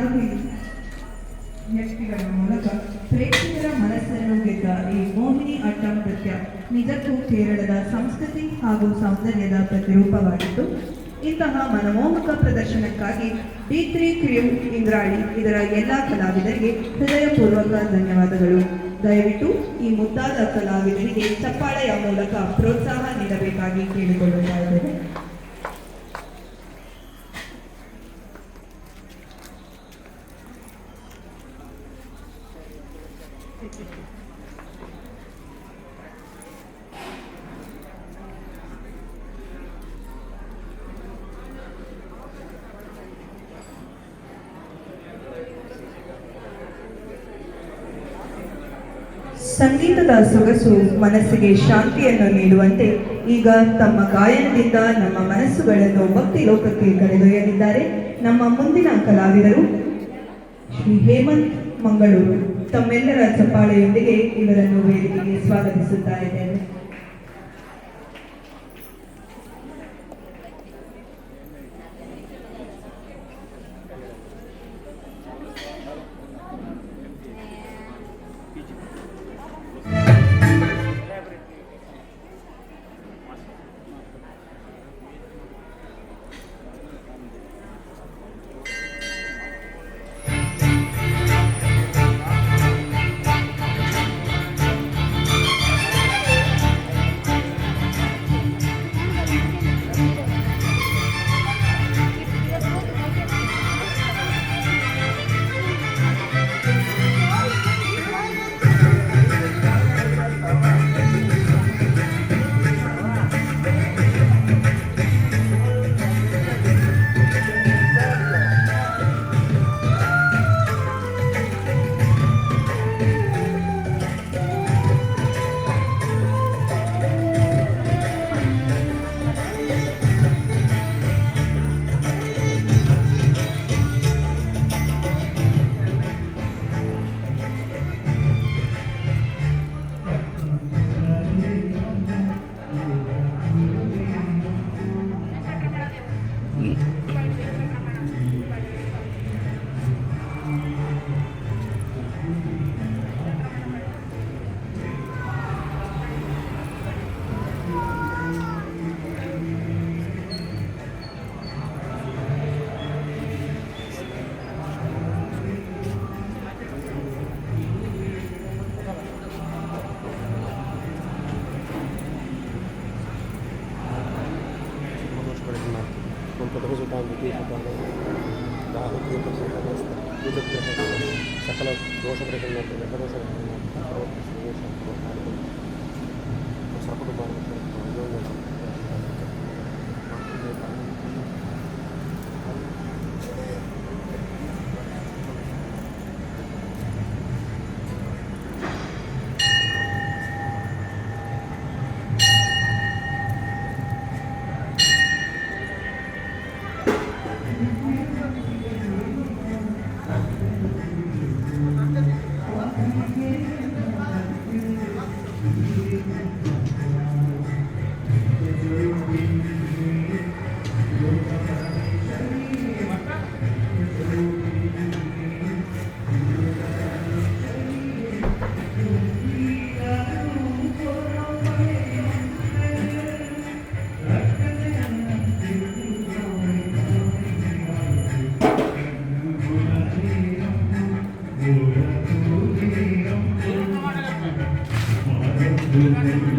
ಮಾಯಾವಿ ವ್ಯಕ್ತಿಗಳ ಮೂಲಕ ಪ್ರೇಕ್ಷಕರ ಮನಸ್ಸನ್ನು ಗೆದ್ದ ಈ ಮೋಹಿನಿ ಅಟ್ಟ ನೃತ್ಯ ನಿಜಕ್ಕೂ ಕೇರಳದ ಸಂಸ್ಕೃತಿ ಹಾಗೂ ಸೌಂದರ್ಯದ ಪ್ರತಿರೂಪವಾಗಿತ್ತು. ಇಂತಹ ಮನಮೋಹಕ ಪ್ರದರ್ಶನಕ್ಕಾಗಿ D3 ಕ್ರಿಯು ಇಂದ್ರಾಳಿ ಇದರ ಎಲ್ಲ ಕಲಾವಿದರಿಗೆ ಹೃದಯಪೂರ್ವಕ ಧನ್ಯವಾದಗಳು. ದಯವಿಟ್ಟು ಈ ಮುದ್ದಾದ ಕಲಾವಿದರಿಗೆ ಚಪ್ಪಾಳೆಯ ಮೂಲಕ ಪ್ರೋತ್ಸಾಹ ನೀಡಬೇಕಾಗಿ ಕೇಳಿಕೊಳ್ಳುತ್ತಾ ಇದ್ದೇನೆ. ಸಂಗೀತದ ಸೊಗಸು ಮನಸ್ಸಿಗೆ ಶಾಂತಿಯನ್ನು ನೀಡುವಂತೆ ಈಗ ತಮ್ಮ ಗಾಯನದಿಂದ ನಮ್ಮ ಮನಸ್ಸುಗಳನ್ನು ಭಕ್ತಿ ಲೋಕಕ್ಕೆ ಕರೆದೊಯ್ಯಲಿದ್ದಾರೆ ನಮ್ಮ ಮುಂದಿನ ಕಲಾವಿದರು ಶ್ರೀ ಹೇಮಂತ್ ಮಂಗಳೂರು. ತಮ್ಮೆಲ್ಲರ ಚಪ್ಪಾಳೆಯೊಂದಿಗೆ ಇವರನ್ನು ವೇದಿಕೆಗೆ ಸ್ವಾಗತಿಸುತ್ತಾ ಇದ್ದೇವೆ. ಸಕಲ ದೋಷಗಳನ್ನು Thank you.